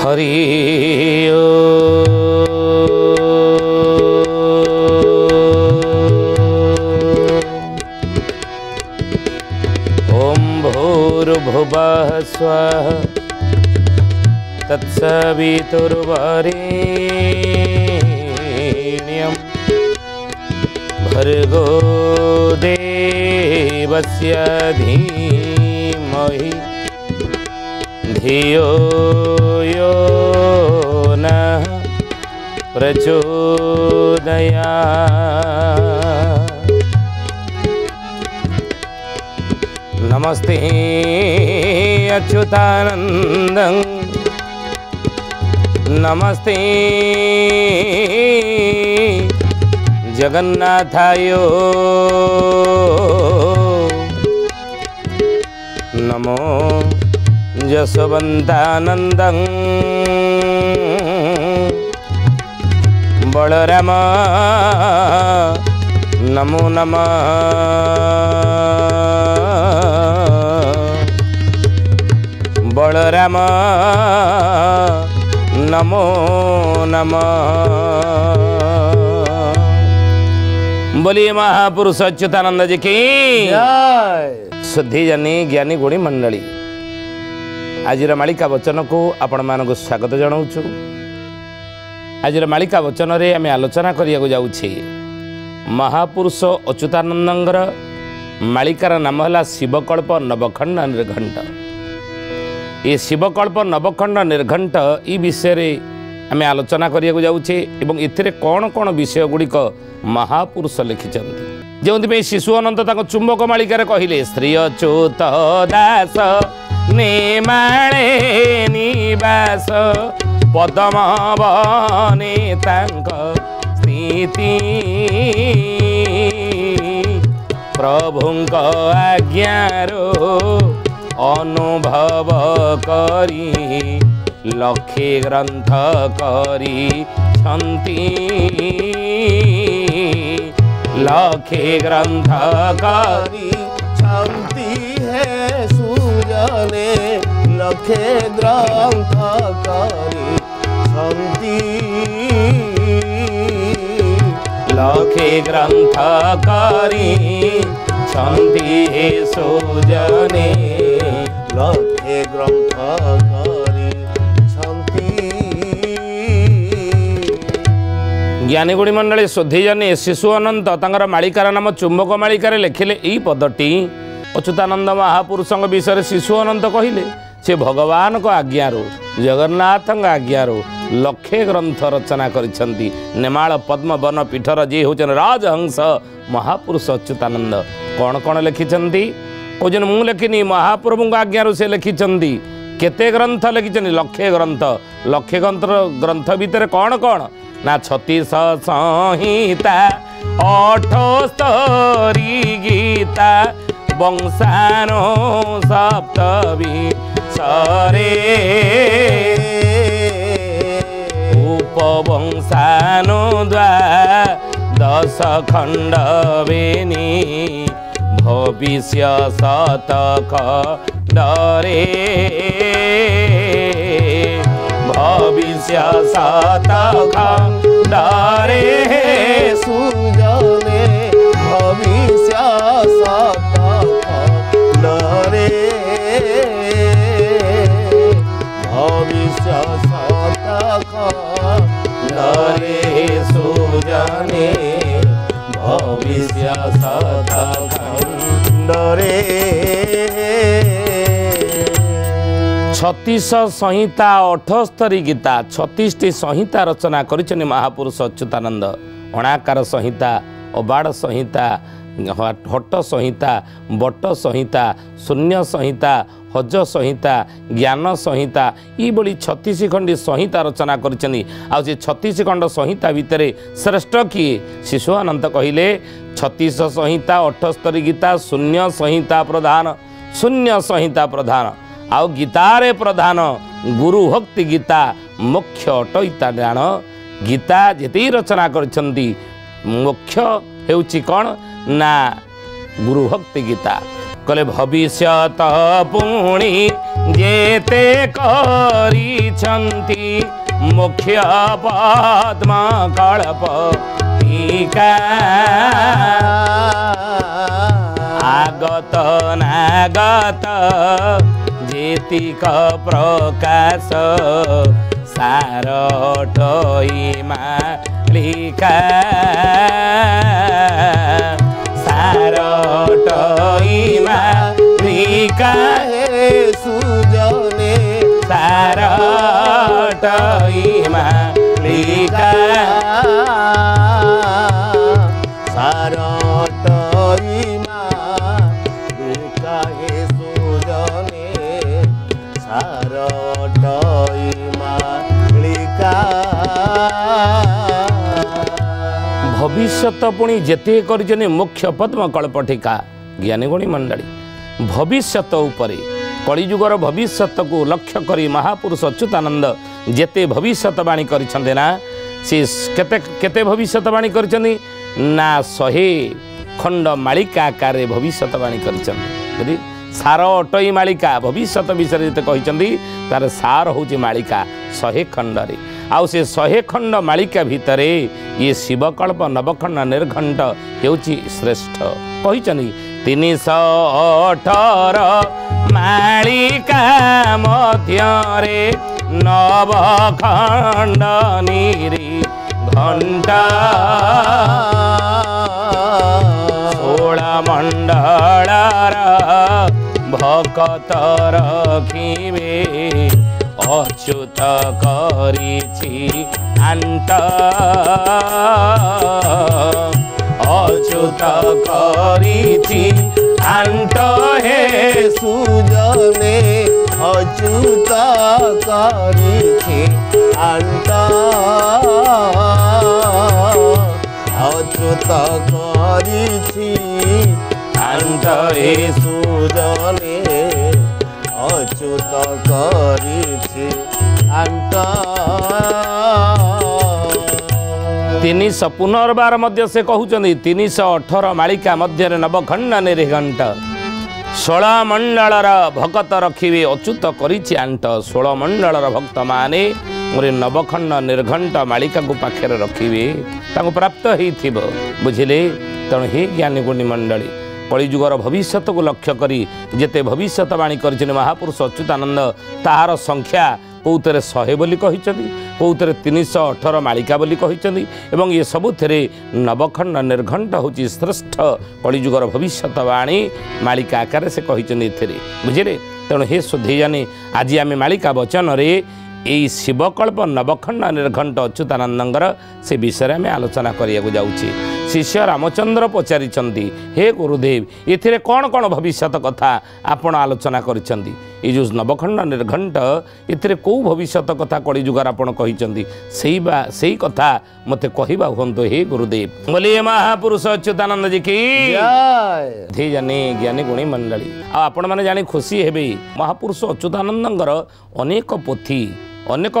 हरि ओम भूर्भुवः स्वः तत्सवितुर्वरेण्यं भर्गो देवस्य धीमहि धियो यो नः प्रचोदयात्। नमस्ते अच्युतानन्दं नमस्ते जगन्नाथाय नमो यशोवन्तानन्दं बलराम नमो नमः बलराम नमो नमः। बोलिए महापुरुष अच्युतानंद जी की शुद्धि जानी ज्ञानी गुणी मंडली। आज मालिका वचन को आपण मानक स्वागत जनाऊँ। आज मालिका वचन रे आम आलोचना करिया जाऊँचे महापुरुष अच्युतानंदर मालिकार नाम है शिवकल्प नवखंड निर्घंट। ये शिवकल्प नवखंड निर्घंट ई विषय आम आलोचना करिया जाऊँचे एवं एथिरे कौन कौन विषय गुड़िक महापुरुष लिखिंट जो शिशु अनंत चुंबक मालिकार कहले श्री अच्युत दास नेमाणे निवास पदम बने स्थिति प्रभुंक आज्ञारो अनुभव करी लक्षे ग्रंथ करी छंती लक्षे ग्रंथ करी छंती है सुजने लक्षे ग्रंथ करी छंती लक्षे ग्रंथ करी छंती है सुजने लक्षे ग्रंथ करी छंती। ज्ञानीगुणी मंडली शुद्धि जानी शिशु अनंत तांकर मालिकार नाम चुंबक मालिकार लिखिले ई पदटी अच्युतानंद महापुरुष विषय शिशु अनंत कहले से भगवान को आज्ञारू जगन्नाथ आज्ञारू लक्षे ग्रंथ रचना करिसेंती। नेमाल पद्म वन पीठर जी होचन राजहंस महापुरुष अच्युतानंद कौन कौन लिखिसेंती ओजन मु लिखिनी महाप्रभु आज्ञारू से लिखिसेंती। केते ग्रंथ लिखिसेंती लक्षे ग्रंथ। लक्षे ग्रंथ भितर कौन कौन ना 36 संहिता 78 गीता वंशानो सप्तवी सरे उपवंशानो 10 खंड बेनी भविष्य शतक डरे भविष्य शतक डरे सुजने भविष्य शतक डरे भविष्य शतक डरे सुजने भविष्य शतक डरे। 36 संहिता 78 गीता 36टी संहिता रचना करिछनि महापुरुष अच्युतानंद। अणाकार संहिता अबाड़ संहिता हट संहिता बट संहिता शून्य संहिता हज संहिता ज्ञान संहिता ये 36 खंडी संहिता रचना करिछनि। आ 36 खंड संहिता भितर श्रेष्ठ किए शिशु अनंत कहले 36 संहिता 78 गीता शून्य संहिता प्रधान शून्य संहिता प्रधान आउ गीतारे प्रधान गुरु भक्ति गीता मुख्य अटईता जान गीता जेते रचना करिसेंती मुख्य हेउची कौन ना गुरु भक्ति गीता कले भविष्यत पुणी जेते करिसेंती मुख्य पद्म कल्प टीका आगत नागत जेतिक प्रकाश सारटई मालिका सारटई मालिका हे सुजने सारटई मालिका सारटई मालिका हे सुजने सारटई मालिका भविष्यत पुणी जेते करजने मुख्य पद्म कल्पटिका ज्ञानी गुणी मंडली भविष्यत उपरे कलिजुगर भविष्यत को लक्ष्य करी महापुरुष अच्युतानंद जेते भविष्यतवाणी करिछन्ते ना से केते केते भविष्यतवाणी करिछन्ती ना 100 खंड मालिका आकार भविष्यतवाणी करिछन्ते बुझी सार अटई मालिका भविष्यत विषय जेते कहिछन्ती तार सार होची मालिका 100 खंडरे आउ से 100 खंड मालिका भितरे ये शिवकल्प नवखंड निर्घंट हेउची श्रेष्ठ कहिछन्ती 318 मालिका मध्यरे नवखंड निरी घंटा 16 मंडलर भक्त रखिबे अच्युत करिछि आंट अच्युत करिछि आंट हे सुजने अच्युत करिछि आंट अच्युत करिछि आंट हे सुजने अच्युत करिछि आंट 300 पुनर्बार मध्य से कहउचंदी 318 मालिका मध्य नवखंड निर्घंट 16 मंडलर भक्त रखिबे अच्युत करिछि आंट 16 मंडलर भक्त माने मोरे नवखंड निर्घंट मालिका को पाखे रखिबे ताको प्राप्त हेइथिबो बुझिले तेणु हे ज्ञानी गुणी मंडली कलिजुगर भविष्यत को लक्ष्य करी जेते भविष्यतवाणी करिछन महापुरुष अच्युतानंद ताहार संख्या कौतरे 100 बोली कहिछन्ती कौतरे 318 मालिका बोली कहिछन्ती एवं ये सबुथिरे नवखंड निर्घंट होची श्रेष्ठ कलिजुगर भविष्यतवाणी मालिका आकार से कहिछन्ती एथिरे बुझिले तेणु हे सुधीजानी आज आम मालिका वचन रे यही शिवकल्प नवखंड निर्घंट अच्युतानंदर से विषय में आलोचना करिया जाउछि शिष्य रामचंद्र पचारिछन्ति हे गुरुदेव एथिरे कौन कौन भविष्यत कथा आपण आलोचना करिछन्ति ये जो नवखंड निर्घंट एथिरे को भविष्यत कथा कलिजुगर आपण कहिछन्ति सेही कथा मते कहिबा हुंतो हे गुरुदेव बोलिए महापुरुष अच्युतानंद जी की जय धे जाने ज्ञानी गुणी मंडली आपण माने जानी खुशी हेबे महापुरुष अच्युतानंदर अनेक पोथी अनेक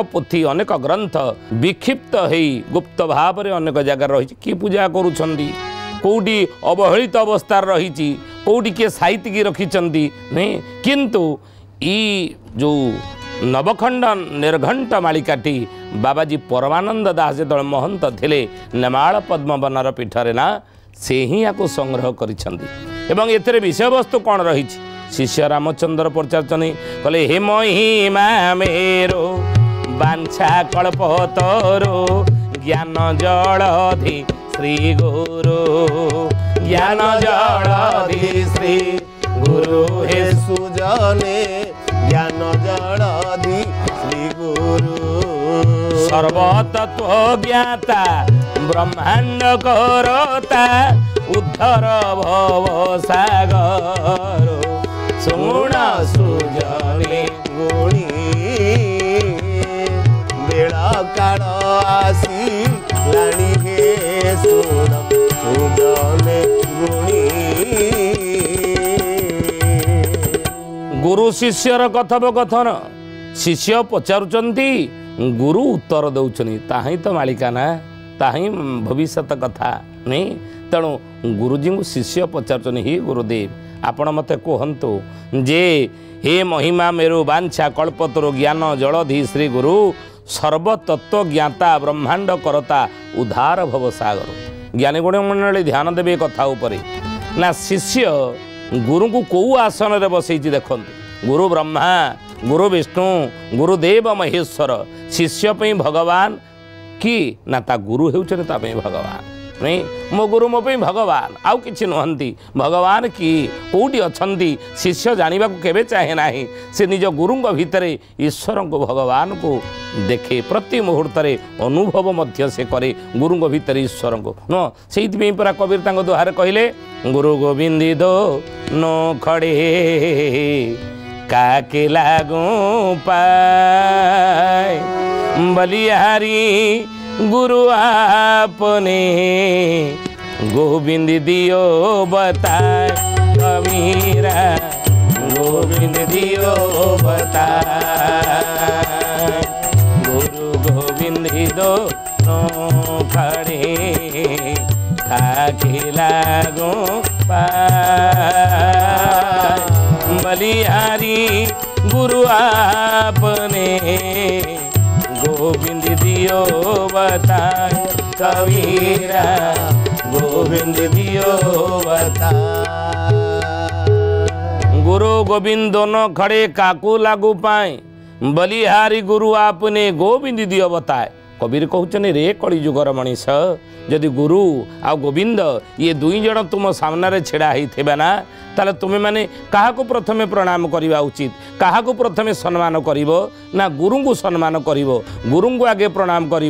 ग्रंथ विक्षिप्त है गुप्त भाव में अनेक जगार रही कि पूजा करुँच कौटी अवहेलित अवस्था रही कौटी किए साहित्य की रखिंट नहीं किंतु ई जो नवखंड निर्घंट मालिकाटी बाबाजी परमानंद दास जो महंत थे नेमाल पद्मवनर पीठरे ना से ही या संग्रह कर विषय वस्तु कौन रही शिष्य रामचंद्र पचारचनी कहले हे महिमा मेरो बांछा कल्पतरो ज्ञान जलधि श्री गुरु ज्ञान जलधि श्री गुरु हे सुजने ज्ञान जलधि श्री गुरु सर्वतत्व ज्ञाता ब्रह्मांड करता उद्धर भव सागर सुण सुजने गुणी बेड़ा काल आसी लाणी हे सुण सुजने गुणी गुरु शिष्यर कथोपकथन शिष्य पचारुचंती गुरु उत्तर दौचनी ताही तो मालिका ना ताही भविष्यत कथा नहीं तेणु गुरुजी को शिष्य पचारुचनी हे गुरुदेव आपण मते कहतु जे हे महिमा मेरु बांछा कल्पतरु ज्ञान जलधि श्री गुरु सर्वतत्व ज्ञाता ब्रह्मांड करता उद्धार भवसागर। ज्ञानी गुण मंडली ध्यान देवे कथा उपरे ना शिष्य गुरु को कौ आसन रे बसई देखत गुरु ब्रह्मा गुरु विष्णु गुरुदेव महेश्वर शिष्य पे भगवान कि ना ता गुरु हेउछन ता पे भगवान नहीं मो गुरु मो पे भगवान आउ किछि नहंती भगवान की कोठी अछंती शिष्य जानिबा को केबे चाहे नाही से निज गुरुंग भितरे ईश्वर को भगवान को देखे प्रति मुहूर्त अनुभव मध्य से करे गुरुंग भितरे ईश्वर को न से परा कबीर तांग दोहार कहले गुरु गोविंद दो नो खड़े काके लागू पाए बलिहारी गुरु आपने गोविंद दियो बताए कबीरा गोविंद दियो बताए गुरु गोविंद दो नो खड़े खाके लागो पाए बलिहारी गुरु आपने गोविंद दियो बताए कबीरा गोविंद दियो बताए गुरु गोविंद दोनों खड़े काकू लागू पाए बलिहारी गुरु आपने गोविंद दियो बताए। कबीर कहते रे कली जुगर मनीष जदि गुरु आ गोविंद ये दुई जन तुम सामने छेड़ा होते ना ताले तुम्हें माने क्या प्रथमे प्रणाम करवा उचित क्या प्रथमे सम्मान कर ना गुरु को सम्मान कर गुरु को आगे प्रणाम कर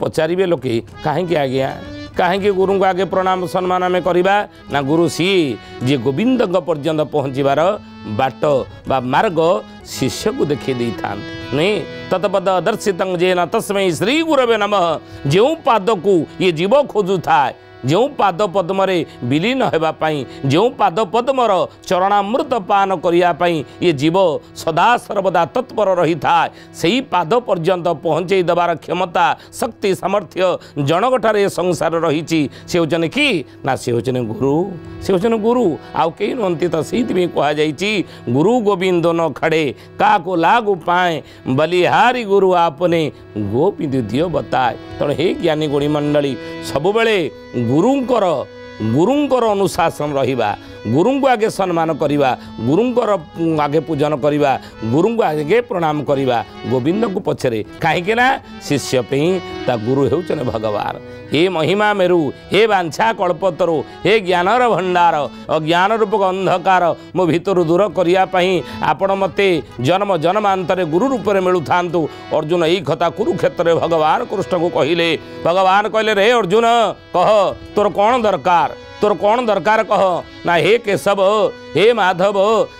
पचारे लोके कहीं आज्ञा कहीं गुरु को आगे प्रणाम सम्मान आम करवा ना गुरु सी जी गोविंद पर्यंत पहुँचबार बाट बा मार्ग शिष्य को देखी दे था नहीं तत्पद दर्शित जेन तस्मै श्री गुरवे नमः जो पाद को ये जीव खोजु था जो पाद पद्मरे विलीन होगापाई जो पाद पद्मर चरणामृत पान करने ये जीव सदा सर्वदा तत्पर रही था से पाद पर्यंत पहुँचे देवार क्षमता शक्ति सामर्थ्य जनकठार ये संसार रही से होचने कि ना से होचने गुरु आउ कई नुहति तो से कहुई गुरु गोविंद न खड़े का को लागू पाए बलिहारी गुरु आपने गोविंद दियो बताए। तेणु हे ज्ञानी गुणी मंडली सबुबले गुरुंकर अनुशासन रहिबा गुरु को आगे सम्मान करवा गुरुंकर आगे पूजन करवा गुरु को आगे प्रणाम करवा गोविंद को पछरे कहीं ना शिष्य पे ता गुरु हेउचन भगवान। हे महिमा मेरु हे बांछा कल्पतरु हे ज्ञानर भंडार अज्ञान रूपक अंधकार मो भितर दूर करने आपण मते जन्म जन्मांतरे गुरु रूप में मिलू था। अर्जुन यही कथा कुरुक्षेत्र भगवान कृष्ण को कहले भगवान कहले रे अर्जुन कह तोर कौन दरकार कह ना हे केशव हे माधव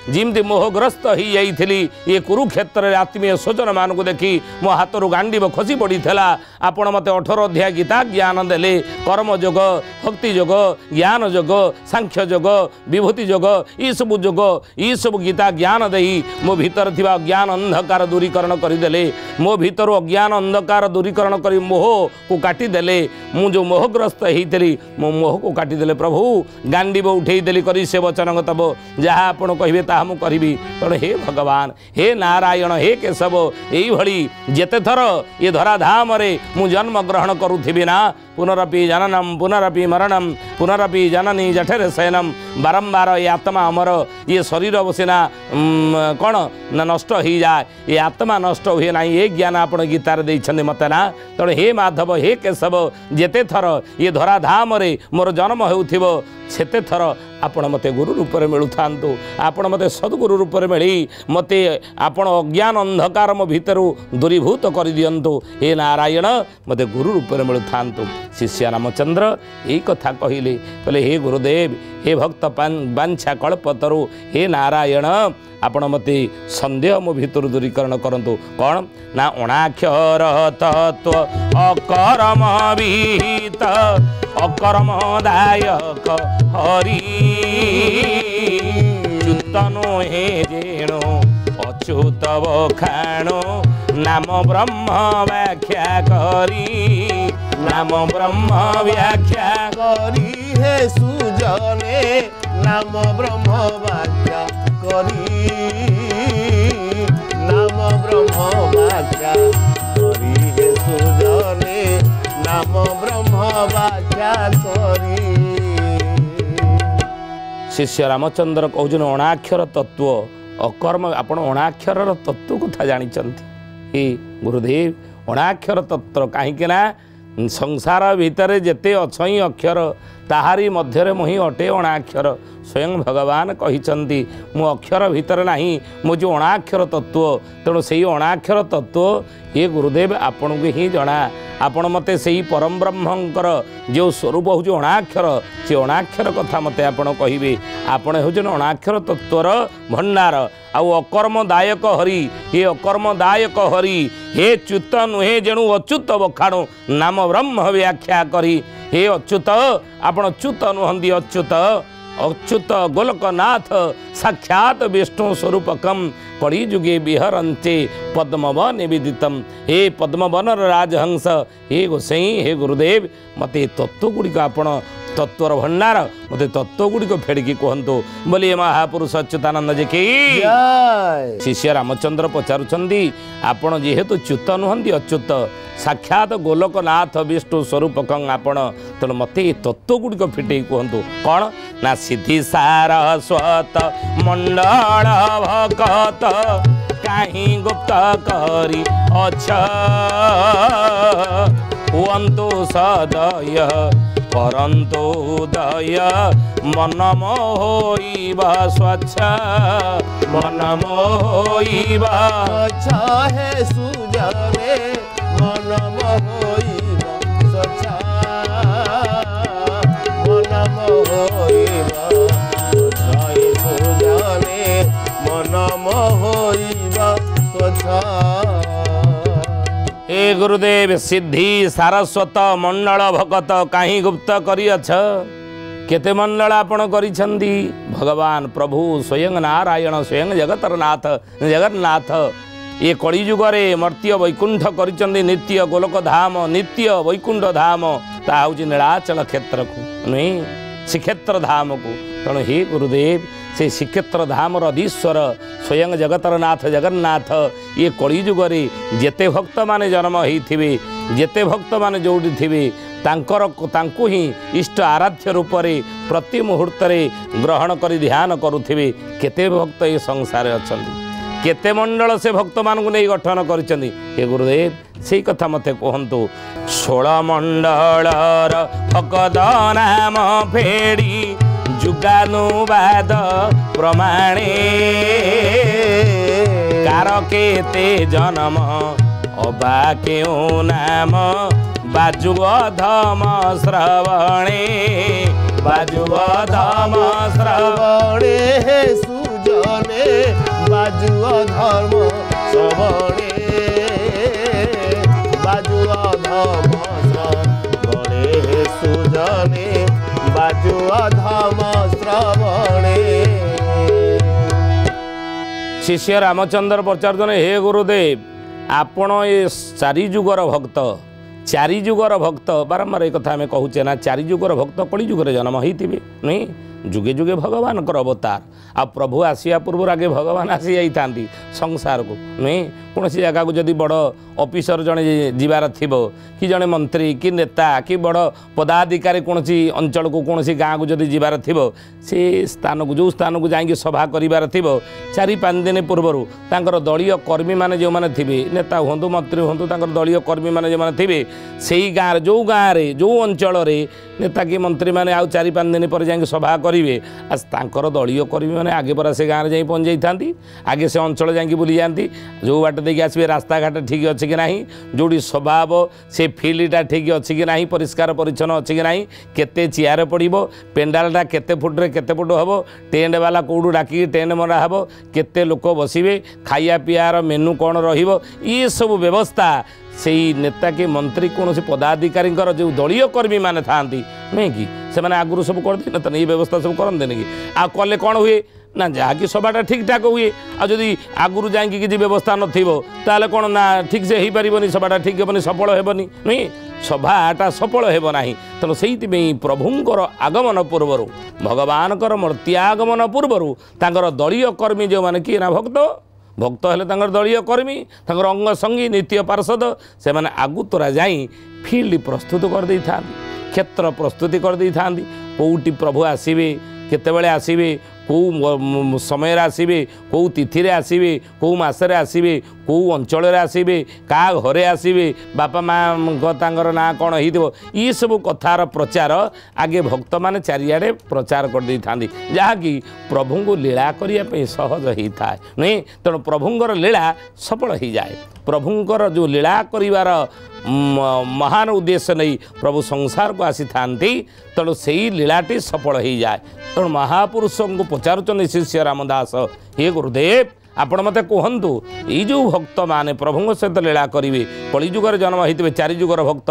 जिमती मोहग्रस्त हो जाइली ये कुरुक्षेत्र आत्मीय स्वजन मान को देखी मो हाथ गांडीब खसी पड़ी आपण मत 18 अध्याय गीता ज्ञान देले कर्म योग भक्ति योग ज्ञान योग सांख्य योग विभूति योग ये सब गीता ज्ञान दे मो भीतर थिबा ज्ञान अंधकार दूरीकरण करदेले मो भीतर अज्ञान अंधकार दूरीकरण कर मोह को काटिदेले मु जो मोहग्रस्त होती मो मोह को काटिदेले प्रभु गांडीब उठे देली करी से वचन तब जहाँ आपण कहे ताहा मु करी। तेणु हे भगवान हे नारायण हे केशव यही जेते थर ये धराधाम मु जन्म ग्रहण करुथिबि ना पुनरपि जननम पुनरपि मरणम पुनरपि जननी जठरे शयनम बारंबार ये आत्मा अमर ये शरीर बसिना कौन ना नष्ट हो जाए ये आत्मा नष्ट हुए ना ये ज्ञान आप गीतार देइछन्ते मते ना। तेणु हे माधव हे केशव जेते थर ये धराधाम मोर जन्म होउथिबो सेते थर आपण मते गुरु रूप में मिलू था आपण मते सद्गुरु रूप में मिली मते आपण अज्ञान अंधकार मो भीतर दूरीभूत कर दियंतु हे नारायण मते गुरु रूप में मिलू था। शिष्य रामचंद्र यही कथा कहले कहले हे गुरुदेव हे भक्त बांछा कल्पतरु हे नारायण आपण मते संदेह मो भीतर दूरीकरण करंतु कौन ना अणाक्षर तत्व अकर्म विहित अकर्मदायक हरि च्युतनो हे जेणो अच्युत बखाणो नाम ब्रह्म व्याख्या करी नाम ब्रह्म व्याख्या करी हे सुजने नाम ब्रह्म व्याख्या करी नाम ब्रह्म व्याख्या करी नाम ब्रह्म व्याख्या करी शिष्य रामचंद्र कहते अणाक्षर तत्व अकर्म आपण अणाक्षर तत्व कथा जानी गुरुदेव अणाक्षर तत्व कहीं संसार भितर जेते अच्छी अक्षर ताहारी मध्य मुही अटे अणाक्षर स्वयं भगवान कही मु अक्षर भितर नहीं मु जो अणाक्षर तत्व तेणु से अणाक्षर तत्व ये गुरुदेव आपण को ही जना आपण मते से परम ब्रह्मंकर जो स्वरूप हूँ अणाक्षर से अणाक्षर कथा मते आपण कहे आपण हूँ अणाक्षर तत्वर भंडार आउ अकर्मदायक हरि हे अकर्मदायक हरि हे च्युत नुहे जेणु अच्युत बखाणु नाम ब्रह्म व्याख्या करी हे अच्युत आपण च्युत नुहंती अच्युत अच्युत गोलकनाथ साक्षात विष्णु स्वरूपकम कड़ी जुगे विहरंते पद्मवन निवेदितम हे पद्मवन राजहंस हे गोसाई हे गुरुदेव मते तत्व गुड़िक आपण तत्वर भंडार मते तत्व गुड़िक फेड़िकी कहतु बोलिए महापुरुष अच्युतानंद जी की शिष्य रामचंद्र पचारुचंदी आपण जेहेतु च्युत नुहंती अच्युत साक्षात गोलकनाथ विष्णु स्वरूपकं आपण तेणु मत तत्व गुड़िक फिटे कहतु कौन ना सिद्धि सारस्वत मंडल भक्त कहीं गुप्त करी अच्छा हुअन्तु सदय परंतु दय मन मोहिबा स्वच्छ मन मोहिबा अच्छा है सुजने मन मोहिबा स्वच्छ मन मोहिबा अच्छा है सुजने मन मोहिबा स्वच्छ हे गुरुदेव सिद्धि सारस्वत मंडल भगत कहीं गुप्त करियछ केते मंडल आपण करिछंदी भगवान प्रभु स्वयं नारायण स्वयं जगतरनाथ जगन्नाथ ये कलिजुगरे मर्त्य वैकुंठ करिछंदी नित्य गोलक धाम नित्य वैकुंठ धाम ता हउची नीलाचल क्षेत्र को नहीं श्रीक्षेत्र धाम को तेणु हे गुरुदेव से श्रीक्षेत्र धाम अधीश्वर स्वयं जगतरनाथ जगन्नाथ ये कलिजुगरे जेते भक्त माने जन्म होइथिबे जेते भक्त माने जोड़ी थिबे तांको ही इष्ट आराध्य रूप से प्रति मुहूर्त ग्रहण करी ध्यान करुथिबे केते भक्त ये संसार अछंती केते मंडल से भक्त मानकु नहीं गठन करिसेंती हे गुरुदेव से कथा मते कहंतु 16 मंडलर भगत नाम फेड़ी जुगानुवाद प्रमाणे कार केते जन्म अबा केउ नाम बाजुअधम श्रवणे बाजुअधम श्रवणे हे सुजने बाजुअधम श्रवणे बाजुअधम श्रवणे हे सुजने बाजुअधम श्रवणे शिष्य रामचंद्र पचार हे गुरुदेव आपण ये चारि जुगर भक्त चारि जुगर भक्त बारंबार एक कथा आम कहूचे ना चारि जुगर भक्त कली जुगर जन्म होते नहीं जुगे जुगे भगवान अवतार आ प्रभु आसिया पूर्व आगे भगवान आसी जाती संसार को नहीं कौन जगह को जदि बड़ ऑफिसर जड़े जीवार थी कि जड़े मंत्री कि नेता कि बड़ पदाधिकारी कौन अंचल को कौन गाँव को जदि जीवार थी से स्थान को जो स्थान को जाकि सभा करार थी 4-5 दिन पूर्वर तांकर दलीय कर्मी मैंने जो मैंने थे नेता हूँ मंत्री हूँ दलीय कर्मी मैंने जो मैंने थे से गाँव जो गाँव जो अंचल नेता कि मंत्री मैंने आउ 4-5 दिन पर जाकि सभा करेंगे आर दलीय कर्मी मैंने आगे पर से गाँव जा पहुँच जाती आगे से अंचल जाकि बुली जाती जो बाट देखिए आसवे रास्ता घाट ठीक अच्छे कि नहीं जोड़ी स्वभाव से फिल्डटा ठीक अच्छे कि नहीं परिष्कार परिच्छन्न अच्छे कि नहीं केते चेयर पड़ो पेंडालटा केते फुट्रे केते फुट हम टेंट वाला कौटू डाक टेंट मरा हम केते लोक बसवे खाया पीआर मेनू कौन रे सब व्यवस्था से नेता के मंत्री कौन से पदाधिकारी जो दलीय कर्मी मैंने था नहीं कि से आगुरी सब करते ना ये व्यवस्था सब करते कि आ कले कौन हुए ना जहाँकि सभाटा ठीक ठाक हुए आदि आगुरी जाकि किसी व्यवस्था नाले कौन ना ठीक से हो पारनी सभाटा ठीक हेनी सफल हेनी नहीं सभाटा सफल हेब ना तेणु से प्रभुंर आगमन पूर्वर भगवानकर मूर्त्यागमन पूर्वर तांकर दलीय कर्मी जो मैंने किए ना भक्त भक्त हेले तांकर दलीय कर्मी तांकर अंग संगी नित्य पार्षद से माने आगुतरा जाई फील्ड प्रस्तुत कर दे था क्षेत्र प्रस्तुति कर दे था कौटी प्रभु आसवे केतेबेले आसवे कौ समय आसवे कौ तिथि आसवे कौ मसरे आसवे कौ अंचल आसवे का घरे आसवे बापा माँ तांकर ना कौन हो ये सब कथार प्रचार आगे भक्त माने चारिआडे प्रचार कर दे था जहाँकि प्रभु को लीला करने सहज होता है नहीं तेणु प्रभुंर लीला सफल हो जाए प्रभुंर जो लीला करिवार महान उद्देश्य नहीं प्रभु संसार को आसी थांती तेणु से लीलाटी सफल हो जाए तेणु महापुरुष को पचारुचंद शिष्य रामदास हे गुरुदेव आपण मते कहतु ये जो भक्त माने प्रभु सहित लीला करेंगे कलिजुगर जन्म होते 4 जुगर भक्त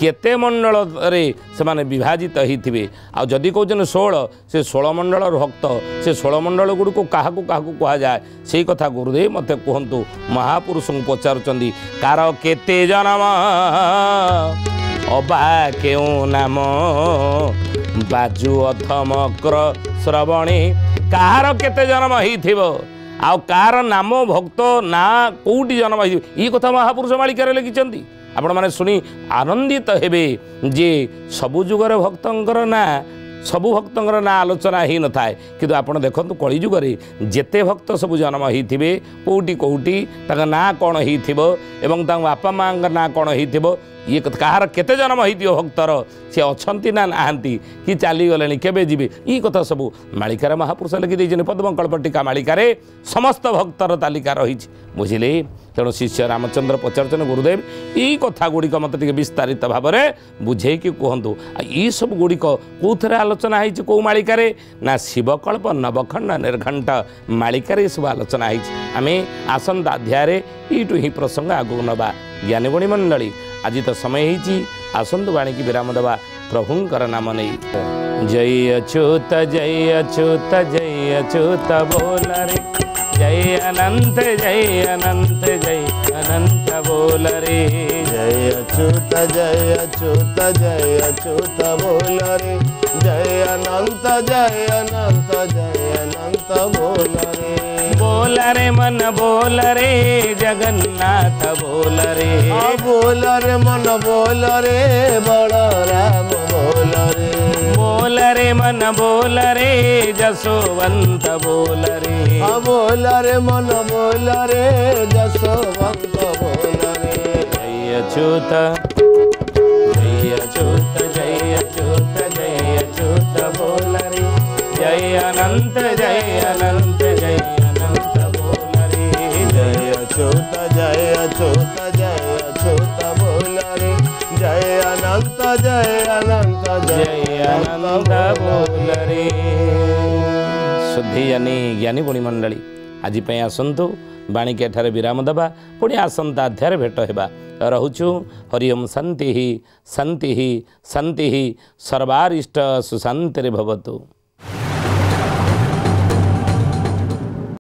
केते मंडल रे से माने विभाजित होते आदि कौन 16 से 16 मंडल भक्त से 16 मंडल गुड़ को क्या कह जाए से कथा गुरुदेव मत कहतु महापुरुष को पचारुचंदी कार केते जन्म अबा केउ नाम बाजू अथमक्र श्रवणी कार केते जन्म हो आउ कार नाम भक्त ना कौटी जन्म ये कथा महापुरुष मालिकार लिखिं आपण मैंने शुणी आनंदित हेबे जे सबु जुगर भक्तर ना सबु भक्तर ना आलोचना ही न थाए किंतु आपण देखंतु कली जुगरे जेते भक्त सबु जन्म होइथिबे कोउटी कोउटी ताका ना कौन होइथिबो एवं तांग बापा माँ ना कौन होइथिबो ये कहार केते जन्म होइथिबो भक्तर से अछंती ना नाहंती कि चली गलेनी केबे जीवे ई कथा सबु मालिकार महापुरुष लिखि दैछन पद्मकल्प टीका मालिकारे समस्त भक्तर तालिका रहिछि बुझिले तेणु शिष्य रामचंद्र पचारुचंद गुरुदेव यही कथा गुड़िक मत विस्तारित भाव में बुझे कि कहतु ये सब गुड़िक कौन आलोचना होती कौ मालिकार ना शिवकल्प नवखंड निर्घंट मालिकार ये सब आलोचना होमें आसंता अध्याय यूँ ही प्रसंग आगू नवा ज्ञानीगुणी मंडली आज तो समय होती आसंतु वाणी की विराम देवा प्रभुंकर नाम नहीं जय अच्युत बोल रे जय अनंत बोल रे जय अच्युत बोल रे जय अनंत बोल रे मन बोल रे जगन्नाथ बोल रे बोल रे मन बोल रे बलराम बोल रे मन बोल रे जसोवंत बोल रे बोल रे मन बोल रे जसोवंत बोल रे जय अच्युत बोल रे जय अनंत बोल रे जय अच्युत बोल रे जय अनंत बोल रे शुद्धि ज्ञानी गुणी मंडली आज आसतु बाणी के ठारे विराम देवा पुणी आसंता अध्याय भेट होगा रहुचु हरिओम शांति शांति शांति सर्वारिष्ट सुशांति भवतु।